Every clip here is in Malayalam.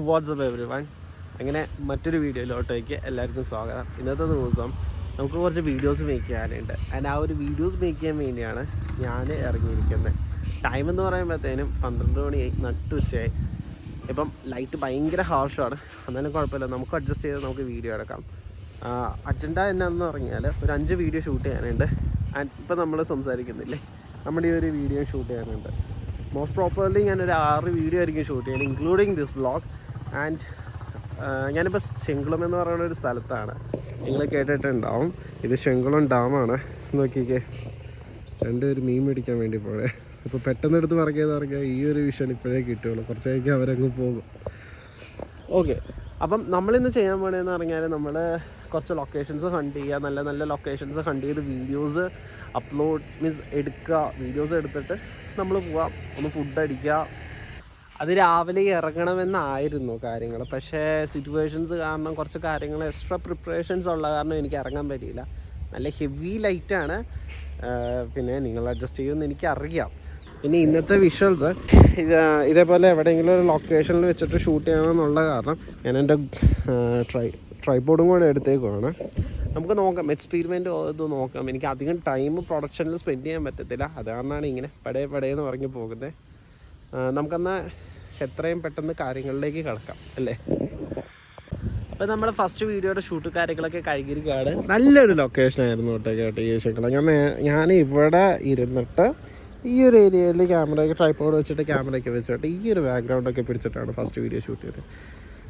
WhatsApp every one. അങ്ങനെ മറ്റൊരു വീഡിയോയിലോട്ടേക്ക് എല്ലാവർക്കും സ്വാഗതം. ഇന്നത്തെ ദിവസം നമുക്ക് കുറച്ച് വീഡിയോസ് മേക്ക് ചെയ്യാനുണ്ട്. ആൻഡ് ആ ഒരു വീഡിയോസ് മേക്ക് ചെയ്യാൻ വേണ്ടിയാണ് ഞാൻ ഇറങ്ങിയിരിക്കുന്നത്. ടൈം എന്ന് പറയുമ്പോഴത്തേനും 12 മണിയായി, നട്ടുച്ചയായി. ഇപ്പം ലൈറ്റ് ഭയങ്കര ഹാർഷാണ്. എന്നാലും കുഴപ്പമില്ല, നമുക്ക് അഡ്ജസ്റ്റ് ചെയ്ത് നമുക്ക് വീഡിയോ എടുക്കാം. അജണ്ട എന്നാന്ന് പറഞ്ഞാൽ ഒരു 5 വീഡിയോ ഷൂട്ട് ചെയ്യാനുണ്ട്. ആൻഡ് ഇപ്പം നമ്മൾ സംസാരിക്കുന്നില്ലേ, നമ്മുടെ ഈ ഒരു വീഡിയോ ഷൂട്ട് ചെയ്യാനുണ്ട്. മോസ്റ്റ് പ്രോപ്പർലി ഞാനൊരു 6 വീഡിയോ ആയിരിക്കും ഷൂട്ട് ചെയ്യുന്നത്, ഇൻക്ലൂഡിങ് ദിസ് വ്ളോഗ്. ആൻഡ് ഞാനിപ്പോൾ ശെങ്കുളം എന്ന് പറയുന്ന ഒരു സ്ഥലത്താണ്. നിങ്ങൾ കേട്ടിട്ടുണ്ടാവും, ഇത് ശെങ്കുളം ഡാമാണ്. നോക്കിക്കേ, രണ്ടുപേരും മീൻ പിടിക്കാൻ വേണ്ടി പോഴേ. ഇപ്പോൾ പെട്ടെന്ന് എടുത്ത് പറഞ്ഞാൽ ഈ ഒരു വിഷ്വൽ ഇപ്പോഴേ കിട്ടുകയുള്ളൂ, കുറച്ചേക്ക് അവരങ്ങ് പോകും. ഓക്കെ, അപ്പം നമ്മളിന്ന് ചെയ്യാൻ പോകണമെന്ന് പറഞ്ഞാൽ നമ്മൾ കുറച്ച് ലൊക്കേഷൻസ് ഹണ്ട് ചെയ്യുക, നല്ല നല്ല ലൊക്കേഷൻസ് ഹണ്ട് ചെയ്ത് വീഡിയോസ് അപ്ലോഡ് എടുക്കുക. വീഡിയോസ് എടുത്തിട്ട് നമ്മൾ പോവാം, ഒന്ന് ഫുഡ് അടിക്കുക. അത് രാവിലെ ഇറങ്ങണമെന്നായിരുന്നു കാര്യങ്ങൾ, പക്ഷേ സിറ്റുവേഷൻസ് കാരണം കുറച്ച് കാര്യങ്ങൾ എക്സ്ട്രാ പ്രിപ്പറേഷൻസ് ഉള്ള കാരണം എനിക്ക് ഇറങ്ങാൻ പറ്റിയില്ല. നല്ല ഹെവി ലൈറ്റാണ്, പിന്നെ നിങ്ങൾ അഡ്ജസ്റ്റ് ചെയ്യുമെന്ന് എനിക്കറിയാം. പിന്നെ ഇന്നത്തെ വിഷ്വൽസ് ഇതേപോലെ എവിടെയെങ്കിലും ഒരു ലൊക്കേഷനിൽ വെച്ചിട്ട് ഷൂട്ട് ചെയ്യണമെന്നുള്ള കാരണം ഞാൻ എൻ്റെ ട്രൈപോഡും കൂടെ എടുത്തേക്കുവാണ്. നമുക്ക് നോക്കാം, എക്സ്പെരിമെൻറ്റ് ഇത് നോക്കാം. എനിക്ക് അധികം ടൈം പ്രൊഡക്ഷനിൽ സ്പെൻഡ് ചെയ്യാൻ പറ്റത്തില്ല, അത് കാരണമാണ് ഇങ്ങനെ പടയെന്ന് പറഞ്ഞ് പോകുന്നത്. നമുക്കെന്നാൽ എത്രയും പെട്ടെന്ന് കാര്യങ്ങളിലേക്ക് കിടക്കാം അല്ലേ. അപ്പോൾ നമ്മൾ ഫസ്റ്റ് വീഡിയോയുടെ ഷൂട്ട് കാര്യങ്ങളൊക്കെ കഴിഞ്ഞിരിക്കുകയാണ്. നല്ലൊരു ലൊക്കേഷനായിരുന്നു കേട്ടോ ഈ ശെങ്കുളം. ഞാൻ ഇവിടെ ഇരുന്നിട്ട് ഈ ഒരു ഏരിയയിൽ ക്യാമറയൊക്കെ ട്രൈപോഡ് വെച്ചിട്ട് ക്യാമറയൊക്കെ വെച്ചിട്ട് ഈ ഒരു ബാക്ക്ഗ്രൗണ്ടൊക്കെ പിടിച്ചിട്ടാണ് ഫസ്റ്റ് വീഡിയോ ഷൂട്ട് ചെയ്തത്.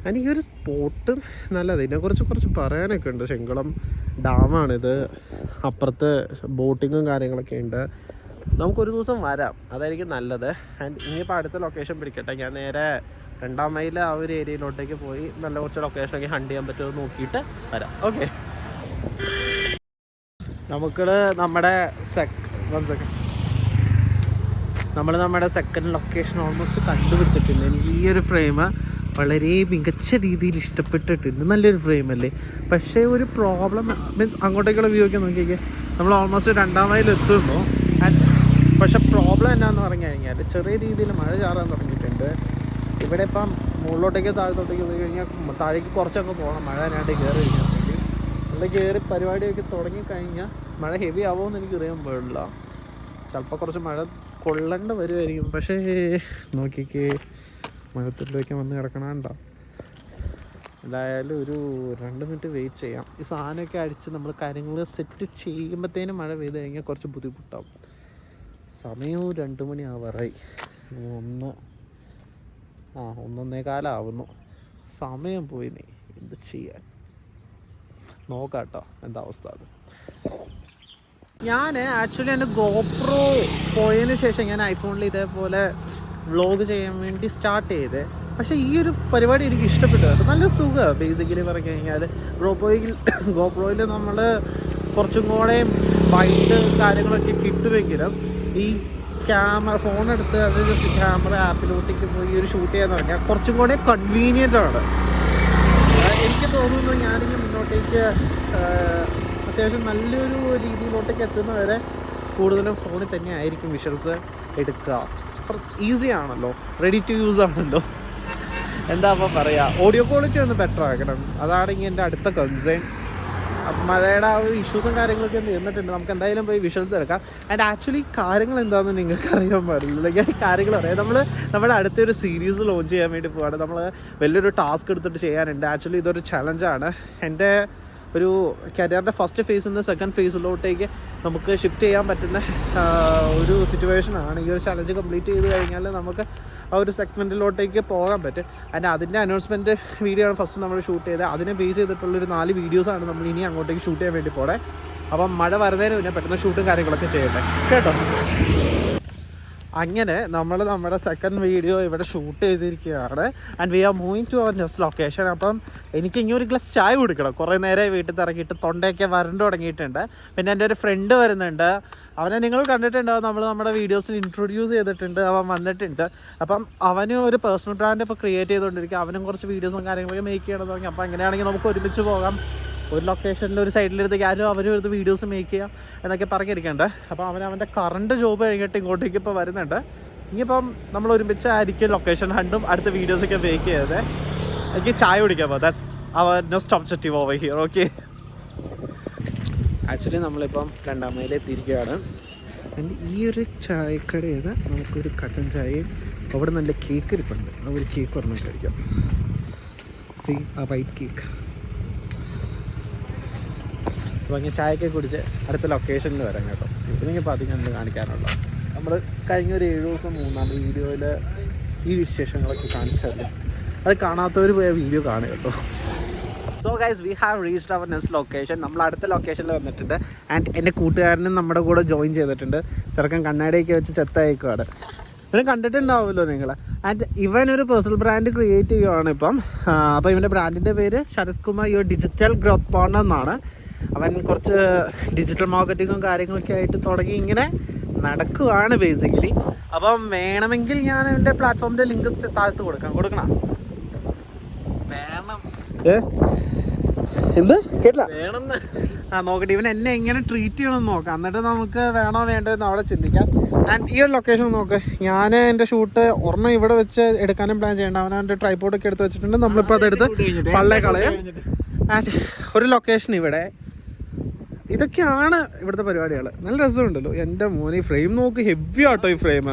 എനിക്ക് ഒരു സ്പോട്ട് നല്ലത്, ഇതിനെക്കുറിച്ച് കുറച്ച് പറയാനൊക്കെ ഉണ്ട്. ശെങ്കുളം ഡാമാണിത്, അപ്പുറത്ത് ബോട്ടിങ്ങും കാര്യങ്ങളൊക്കെ ഉണ്ട്. നമുക്കൊരു ദിവസം വരാം, അതായിരിക്കും നല്ലത്. ആൻഡ് ഇനിയിപ്പോൾ അടുത്ത ലൊക്കേഷൻ പിടിക്കട്ടെ, ഞാൻ നേരെ 2ാം മൈൽ ആ ഒരു ഏരിയയിലോട്ടേക്ക് പോയി നല്ല കുറച്ച് ലൊക്കേഷനൊക്കെ ഹണ്ട് ചെയ്യാൻ പറ്റുമോ നോക്കിയിട്ട് വരാം. ഓക്കെ, നമുക്ക് നമ്മുടെ സെക്കൻഡ് ലൊക്കേഷൻ ഓൾമോസ്റ്റ് കണ്ടുപിടിച്ചിട്ടുണ്ട്. എനിക്ക് ഈ ഒരു ഫ്രെയിം വളരെ മികച്ച രീതിയിൽ ഇഷ്ടപ്പെട്ടിട്ടുണ്ട്. നല്ലൊരു ഫ്രെയിമല്ലേ, പക്ഷേ ഒരു പ്രോബ്ലം മീൻസ് അങ്ങോട്ടേക്കുള്ള വ്യൂ ഒക്കെ നോക്കിയൊക്കെ നമ്മൾ ഓൾമോസ്റ്റ് 2ാം മൈൽ എത്തുന്നു. പക്ഷെ പ്രോബ്ലം എന്നാന്ന് പറഞ്ഞു കഴിഞ്ഞാൽ ചെറിയ രീതിയിൽ മഴ ചാറാൻ തുടങ്ങിയിട്ടുണ്ട്. ഇവിടെ ഇപ്പം മുകളിലോട്ടേക്ക് താഴത്തോട്ടേക്ക് പോയി കഴിഞ്ഞാൽ താഴേക്ക് കുറച്ചൊക്കെ പോകണം, മഴ അതിനായിട്ട് കയറി കഴിഞ്ഞാൽ വേണ്ടി. ഇവിടെ കയറി പരിപാടിയൊക്കെ തുടങ്ങിക്കഴിഞ്ഞാൽ മഴ ഹെവി ആവുമെന്ന് എനിക്കറിയാൻ പാടില്ല. ചിലപ്പോൾ കുറച്ച് മഴ കൊള്ളേണ്ട വരുമായിരിക്കും. പക്ഷേ നോക്കിക്കേ, മഴത്തിലേക്ക് വന്ന് കിടക്കണുണ്ടോ. എന്തായാലും ഒരു 2 മിനിറ്റ് വെയിറ്റ് ചെയ്യാം. ഈ സാധനമൊക്കെ അടിച്ച് നമ്മൾ കാര്യങ്ങൾ സെറ്റ് ചെയ്യുമ്പോഴത്തേനും മഴ പെയ്ത് കഴിഞ്ഞാൽ കുറച്ച് ബുദ്ധിമുട്ടാവും. സമയവും 2 മണി ആവാറായി, 1:15 സമയം പോയി. നീ എന്ത് ചെയ്യാൻ, നോക്കാം കേട്ടോ എന്താ അവസ്ഥ. അത് ഞാൻ ആക്ച്വലി എൻ്റെ ഗോപ്രോ പോയതിന് ശേഷം ഞാൻ ഐഫോണിൽ ഇതേപോലെ വ്ളോഗ് ചെയ്യാൻ വേണ്ടി സ്റ്റാർട്ട് ചെയ്തേ. പക്ഷേ ഈ ഒരു പരിപാടി എനിക്ക് ഇഷ്ടപ്പെട്ടു കേട്ടോ. നല്ല സുഖമാണ് ബേസിക്കലി പറഞ്ഞു കഴിഞ്ഞാൽ. ഗോപ്രോയിൽ നമ്മൾ കുറച്ചും കൂടെ വൈഡ് കാര്യങ്ങളൊക്കെ കിട്ടുമെങ്കിലും ഈ ഫോണെടുത്ത് അത് ജസ്റ്റ് ക്യാമറ ആപ്പിലോട്ടേക്ക് പോയി ഒരു ഷൂട്ട് ചെയ്യാന്ന് പറഞ്ഞാൽ കുറച്ചും കൂടെ കൺവീനിയൻ്റ് ആണ്. എനിക്ക് തോന്നുന്നു ഞാനിങ്ങനെ മുന്നോട്ടേക്ക് അത്യാവശ്യം നല്ലൊരു രീതിയിലോട്ടേക്ക് എത്തുന്നവരെ കൂടുതലും ഫോണിൽ തന്നെ ആയിരിക്കും വിഷ്വൽസ് എടുക്കുക. ഈസി ആണല്ലോ, റെഡി ടു യൂസ് ആണല്ലോ. എന്താ അപ്പോൾ പറയുക, ഓഡിയോ ക്വാളിറ്റി ഒന്ന് ബെറ്റർ ആക്കണം, അതാണെങ്കിൽ എൻ്റെ അടുത്ത കൺസേൺ. മഴയുടെ ആ ഒരു ഇഷ്യൂസും കാര്യങ്ങളൊക്കെ തീർന്നിട്ടുണ്ട്, നമുക്ക് എന്തായാലും പോയി വിഷ്വൽസ് എടുക്കാം. ആൻഡ് ആക്ച്വലി കാര്യങ്ങൾ എന്താണെന്ന് നിങ്ങൾക്ക് അറിയാൻ പാടില്ല. ഞാൻ കാര്യങ്ങൾ അറിയാം. നമ്മുടെ അടുത്തൊരു സീരീസ് ലോഞ്ച് ചെയ്യാൻ വേണ്ടി പോവാണ്. നമ്മൾ വലിയൊരു ടാസ്ക് എടുത്തിട്ട് ചെയ്യാനുണ്ട്. ആക്ച്വലി ഇതൊരു ചലഞ്ചാണ്. എൻ്റെ ഒരു കരിയറിൻ്റെ ഫസ്റ്റ് ഫേസിൽ നിന്ന് സെക്കൻഡ് ഫേസിലോട്ടേക്ക് നമുക്ക് ഷിഫ്റ്റ് ചെയ്യാൻ പറ്റുന്ന ഒരു സിറ്റുവേഷനാണ്. ഈ ഒരു ചലഞ്ച് കംപ്ലീറ്റ് ചെയ്ത് കഴിഞ്ഞാൽ നമുക്ക് ആ ഒരു സെഗ്മെൻറ്റിലോട്ടേക്ക് പോകാൻ പറ്റും. അതിൻ്റെ അനൗൺസ്മെൻറ്റ് വീഡിയോ ആണ് ഫസ്റ്റ് നമ്മൾ ഷൂട്ട് ചെയ്തത്. അതിനെ ബേസ് ചെയ്തിട്ടുള്ളൊരു 4 വീഡിയോസാണ് നമ്മൾ ഇനി അങ്ങോട്ടേക്ക് ഷൂട്ട് ചെയ്യാൻ വേണ്ടി പോകണേ. അപ്പം മഴ വരുന്നതിന് മുന്നേ പെട്ടെന്ന് ഷൂട്ടും കാര്യങ്ങളൊക്കെ ചെയ്യട്ടെ കേട്ടോ. അങ്ങനെ നമ്മുടെ സെക്കൻഡ് വീഡിയോ ഇവിടെ ഷൂട്ട് ചെയ്തിരിക്കുകയാണ്. And we are moving to our next location. അപ്പം എനിക്ക് ഇങ്ങനെ ഒരു ഗ്ലാസ് ചായ കുടിക്കണം. കുറേ നേരം വീട്ടിൽ നിന്ന് ഇറങ്ങിയിട്ട് തൊണ്ടയൊക്കെ വരണ്ട് തുടങ്ങിയിട്ടുണ്ട്. പിന്നെ എൻ്റെ ഒരു ഫ്രണ്ട് വരുന്നുണ്ട്, അവനെ നിങ്ങൾ കണ്ടിട്ടുണ്ടാവും, നമ്മുടെ വീഡിയോസിൽ ഇൻട്രൊഡ്യൂസ് ചെയ്തിട്ടുണ്ട്. അവൻ വന്നിട്ടുണ്ട്. അപ്പം അവനും ഒരു പേഴ്സണൽ ബ്രാൻഡ് ഇപ്പോൾ ക്രിയേറ്റ് ചെയ്തുകൊണ്ടിരിക്കുക. അവനും കുറച്ച് വീഡിയോസും കാര്യങ്ങളൊക്കെ മേക്ക് ചെയ്യണം തുടങ്ങി. അപ്പോൾ അങ്ങനെയാണെങ്കിൽ നമുക്ക് ഒരുമിച്ച് പോകാം. ഒരു ലൊക്കേഷനിൽ ഒരു സൈഡിലെടുത്തേക്ക് അവരും എടുത്ത് വീഡിയോസ് മേക്ക് ചെയ്യാം എന്നൊക്കെ പറഞ്ഞിരിക്കുന്നുണ്ട്. അപ്പോൾ അവൻ്റെ കറണ്ട് ജോബ് കഴിഞ്ഞിട്ട് ഇങ്ങോട്ടേക്ക് ഇപ്പോൾ വരുന്നുണ്ട്. ഇനിയിപ്പം നമ്മൾ ഒരുമിച്ചായിരിക്കും ലൊക്കേഷൻ ഹണ്ടും അടുത്ത വീഡിയോസൊക്കെ മേക്ക് ചെയ്തത്. എനിക്ക് ചായ കുടിക്കാൻ പോകാം. That's our next objective over here. Okay, actually നമ്മളിപ്പം 2-ാം മൈലിൽ എത്തിയിരിക്കുകയാണ്. ആൻഡ് ഈ ഒരു ചായക്കടയിൽ നിന്ന് നമുക്കൊരു കട്ടൻ ചായയും അവിടെ നല്ല കേക്ക് ഇരിപ്പുണ്ട്. ആ ഒരു കേക്ക് ഒരെണ്ണം കഴിക്കാം. സീ ആ വൈറ്റ് കേക്ക്. അപ്പോൾ അങ്ങനെ ചായയൊക്കെ കുടിച്ച് അടുത്ത ലൊക്കേഷനിൽ വരാം കേട്ടോ. ഇപ്പം നിങ്ങൾക്ക് അധികം എന്ത് കാണിക്കാനുള്ള നമ്മൾ കഴിഞ്ഞ ഒരു 7 ദിവസം 3-ാം വീഡിയോയിൽ ഈ വിശേഷങ്ങളൊക്കെ കാണിച്ചതല്ലേ. അത് കാണാത്തവർ പോയ വീഡിയോ കാണുക കേട്ടോ. So guys, we have reached our next location. നമ്മൾ അടുത്ത ലൊക്കേഷനിൽ വന്നിട്ടുണ്ട്. ആൻഡ് എൻ്റെ കൂട്ടുകാരനും നമ്മുടെ കൂടെ ജോയിൻ ചെയ്തിട്ടുണ്ട്. ചെറുക്കൻ കണ്ണാടിയൊക്കെ വെച്ച് ചെത്തയക്കുവാണ്. ഇവനെ കണ്ടിട്ടുണ്ടാവുമല്ലോ നിങ്ങൾ. ആൻഡ് ഇവനൊരു പേഴ്സണൽ ബ്രാൻഡ് ക്രിയേറ്റ് ചെയ്യുകയാണ് ഇപ്പം. അപ്പോൾ ഇവൻ്റെ ബ്രാൻഡിൻ്റെ പേര് Sharath Kumar your digital growth partner എന്നാണ്. അവൻ കുറച്ച് ഡിജിറ്റൽ മാർക്കറ്റിങ്ങും കാര്യങ്ങളൊക്കെ ആയിട്ട് തുടങ്ങി ഇങ്ങനെ നടക്കുവാണ് ബേസിക്കലി. അപ്പം വേണമെങ്കിൽ ഞാൻ എൻ്റെ പ്ലാറ്റ്ഫോമിൻ്റെ ലിങ്ക് താഴത്ത് കൊടുക്കണം. വേണം എന്ത് കേട്ടില്ല? വേണമെന്ന് നോക്കട്ടെ. ഇവൻ എന്നെ എങ്ങനെ ട്രീറ്റ് ചെയ്യണമെന്ന് നോക്കാം. എന്നിട്ട് നമുക്ക് വേണോ വേണ്ടോ എന്ന് അവിടെ ചിന്തിക്കാം. ആൻഡ് ഈ ഒരു ലൊക്കേഷൻ നോക്ക്. ഞാൻ എൻ്റെ ഷൂട്ട് ഒരെണ്ണം ഇവിടെ വെച്ച് എടുക്കാനും പ്ലാൻ ചെയ്യേണ്ട. അവൻ എൻ്റെ ട്രൈപോഡൊക്കെ എടുത്ത് വെച്ചിട്ടുണ്ട്. നമ്മളിപ്പോൾ അതെടുത്ത് പള്ളേ കളയും. ആൻഡ് ഒരു ലൊക്കേഷൻ ഇവിടെ. ഇതൊക്കെയാണ് ഇവിടുത്തെ പരിപാടികൾ. നല്ല രസമുണ്ടല്ലോ. എൻ്റെ മോനെ ഈ ഫ്രെയിം നോക്ക്. ഹെവി ആട്ടോ ഈ ഫ്രെയിം.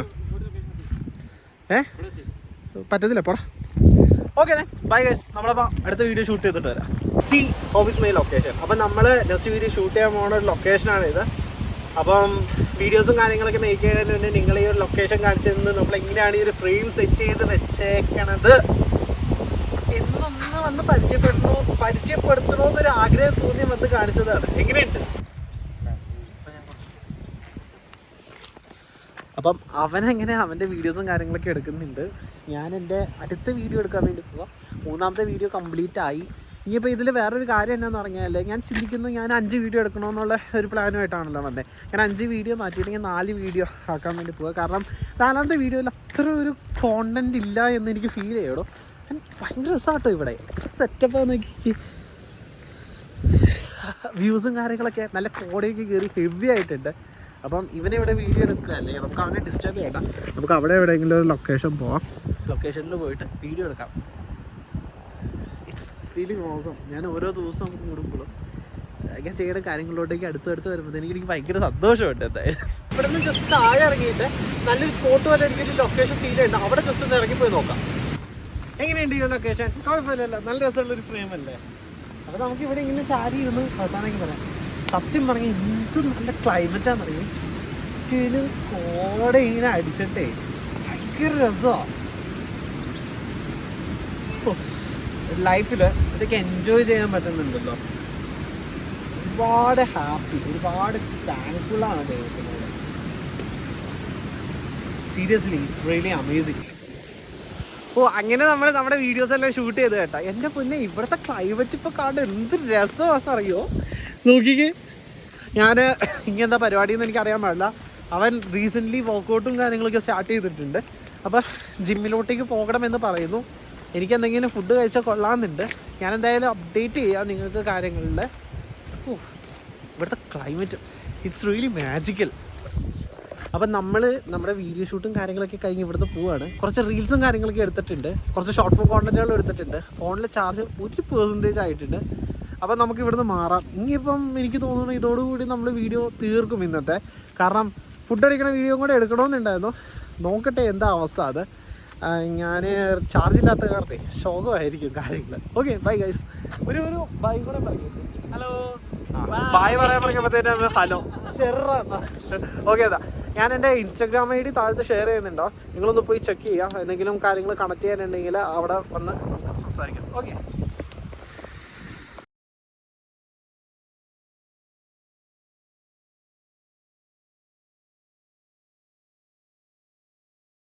പറ്റത്തില്ല പോടാ. Okay bye guys. നമ്മളപ്പോൾ അടുത്ത വീഡിയോ ഷൂട്ട് ചെയ്തിട്ട് വരാം. C hobbies my location. അപ്പം നമ്മൾ നെക്സ്റ്റ് വീഡിയോ ഷൂട്ട് ചെയ്യാൻ പോകുന്ന ഒരു ലൊക്കേഷനാണ് ഇത്. അപ്പം വീഡിയോസും കാര്യങ്ങളൊക്കെ മേക്ക് ചെയ്യുന്നതിന് മുന്നേ നിങ്ങൾ ഈ ഒരു ലൊക്കേഷൻ കാണിച്ചു തന്ന് നമ്മൾ എങ്ങനെയാണ് ഈ ഒരു ഫ്രെയിം സെറ്റ് ചെയ്ത് വെച്ചേക്കണത് എന്നൊന്ന് വന്ന് പരിചയപ്പെടുത്തണമെന്നൊരു ആഗ്രഹം തോന്നി വന്ന് കാണിച്ചതാണ്. എങ്ങനെയുണ്ട്? അപ്പം അവനെങ്ങനെ അവൻ്റെ വീഡിയോസും കാര്യങ്ങളൊക്കെ എടുക്കുന്നുണ്ട്. ഞാൻ എൻ്റെ അടുത്ത വീഡിയോ എടുക്കാൻ വേണ്ടി പോവാം. 3-ാമത്തെ വീഡിയോ കംപ്ലീറ്റ് ആയി. ഇനിയിപ്പോൾ ഇതിൽ വേറൊരു കാര്യം എന്നാന്ന് പറഞ്ഞാൽ ഞാൻ ചിന്തിക്കുന്നു, ഞാൻ 5 വീഡിയോ എടുക്കണമെന്നുള്ള ഒരു പ്ലാനുമായിട്ടാണല്ലോ വന്നത്. ഞാൻ 5 വീഡിയോ മാറ്റിയിട്ടെങ്കിൽ 4 വീഡിയോ ആക്കാൻ വേണ്ടി പോവുക. കാരണം 4-ാമത്തെ വീഡിയോയിൽ അത്ര ഒരു കോണ്ടൻറ്റ് ഇല്ല എന്ന് എനിക്ക് ഫീൽ ചെയ്യടോ. ഭയങ്കര രസമാട്ടോ ഇവിടെ. സെറ്റപ്പാന്ന് നോക്കി. വ്യൂസും കാര്യങ്ങളൊക്കെ നല്ല കോടയൊക്കെ കയറി ഹെവി ആയിട്ടുണ്ട്. അപ്പം ഇവനിവിടെ വീഡിയോ എടുക്കുക അല്ലേ, നമുക്ക് അവനെ ഡിസ്റ്റർബ് ചെയ്യണ്ട. നമുക്ക് അവിടെ എവിടെയെങ്കിലും ഒരു ലൊക്കേഷൻ പോവാം. ലൊക്കേഷനിൽ പോയിട്ട് വീഡിയോ എടുക്കാം. It's feeling awesome. ഞാൻ ഓരോ ദിവസം കൂടുമ്പോഴും ഞാൻ ചെയ്യുന്ന കാര്യങ്ങളിലോട്ടേക്ക് അടുത്തടുത്ത് വരുമ്പോഴത്തേക്ക് എനിക്ക് ഭയങ്കര സന്തോഷമുണ്ട്. എന്തായാലും ഇവിടെ നിന്ന് ജസ്റ്റ് താഴെ ഇറങ്ങിയിട്ട് നല്ലൊരു സ്പോട്ട് പോലെ എനിക്കൊരു ലൊക്കേഷൻ ഫീൽ ചെയ്യുന്നുണ്ട്. അവിടെ ജസ്റ്റ് ഒന്ന് ഇറങ്ങിപ്പോയി നോക്കാം. എങ്ങനെയുണ്ട് ഈ ലൊക്കേഷൻ? കുഴപ്പമില്ലല്ലോ, നല്ല രസമുള്ളൊരു ഫ്രെയിം അല്ലേ. അപ്പോൾ നമുക്ക് ഇവിടെ ഇങ്ങനെ ചാരി ഇരുന്ന് വർത്താനൊക്കെ പറയാം. സത്യം പറഞ്ഞാൽ എന്ത് നല്ല ക്ലൈമറ്റാണെന്നറിയാം. ഇതിന് കോട ഇങ്ങനെ അടിച്ചിട്ടേ ഭയങ്കര രസമാണ്. ലൈഫിൽ ഇതൊക്കെ എൻജോയ് ചെയ്യാൻ പറ്റുന്നുണ്ടല്ലോ. ഒരുപാട് ഹാപ്പി, ഒരുപാട് താങ്ക്ഫുള്ളാണ് ദൈവത്തിനോട്. Seriously it's really amazing. അങ്ങനെ നമ്മൾ നമ്മുടെ വീഡിയോസ് എല്ലാം ഷൂട്ട് ചെയ്ത് കേട്ടോ. എൻ്റെ പൊന്നെ, ഇവിടുത്തെ ക്ലൈമറ്റ് ഇപ്പോൾ കാണാൻ എന്ത് രസമാണെന്നറിയോ. നോക്കിക്കേ, ഞാൻ ഇങ്ങനത്തെ പരിപാടിയൊന്നും എനിക്കറിയാൻ പാടില്ല. അവൻ റീസെൻ്റ്ലി വർക്കൗട്ടും കാര്യങ്ങളൊക്കെ സ്റ്റാർട്ട് ചെയ്തിട്ടുണ്ട്. അപ്പോൾ ജിമ്മിലോട്ടേക്ക് പോകണമെന്ന് പറയുന്നു. എനിക്കെന്തെങ്കിലും ഫുഡ് കഴിച്ചാൽ കൊള്ളാമെന്നുണ്ട്. ഞാൻ എന്തായാലും അപ്ഡേറ്റ് ചെയ്യാം നിങ്ങൾക്ക് കാര്യങ്ങളിൽ. ഇവിടുത്തെ ക്ലൈമറ്റ് ഇറ്റ്സ് റിയലി മാജിക്കൽ. അപ്പം നമ്മൾ നമ്മുടെ വീഡിയോ ഷൂട്ടും കാര്യങ്ങളൊക്കെ കഴിഞ്ഞ് ഇവിടുന്ന് പോവുകയാണ്. കുറച്ച് റീൽസും കാര്യങ്ങളൊക്കെ എടുത്തിട്ടുണ്ട്. കുറച്ച് ഷോർട്ട് ഫോം കോണ്ടൻറ്റുകളും എടുത്തിട്ടുണ്ട്. ഫോണിൽ ചാർജ് 1% ആയിട്ടുണ്ട്. അപ്പം നമുക്ക് ഇവിടുന്ന് മാറാം. ഇനിയിപ്പം എനിക്ക് തോന്നുന്നു ഇതോടുകൂടി നമ്മൾ വീഡിയോ തീർക്കും ഇന്നത്തെ. കാരണം ഫുഡ് അടിക്കണ വീഡിയോ കൂടെ എടുക്കണമെന്നുണ്ടായിരുന്നു. നോക്കട്ടെ എന്താ അവസ്ഥ. അത് ഞാൻ ചാർജ് ഇല്ലാത്ത കാരണേ ശോകമായിരിക്കും കാര്യങ്ങൾ. Okay bye guys. ഒരു ബൈ കൂടെ പറയും. ഹലോ ബായ് പറയാൻ പറയുമ്പോഴത്തേനും ഹലോ ഷെറാ. ഓക്കെ അതാ, ഞാൻ എൻ്റെ ഇൻസ്റ്റാഗ്രാം ID താഴത്ത് ഷെയർ ചെയ്യുന്നുണ്ടോ, നിങ്ങളൊന്ന് പോയി ചെക്ക് ചെയ്യാം. എന്തെങ്കിലും കാര്യങ്ങൾ കണക്ട് ചെയ്യാനുണ്ടെങ്കിൽ അവിടെ വന്ന് നമുക്ക് സംസാരിക്കാം. ഓക്കെ.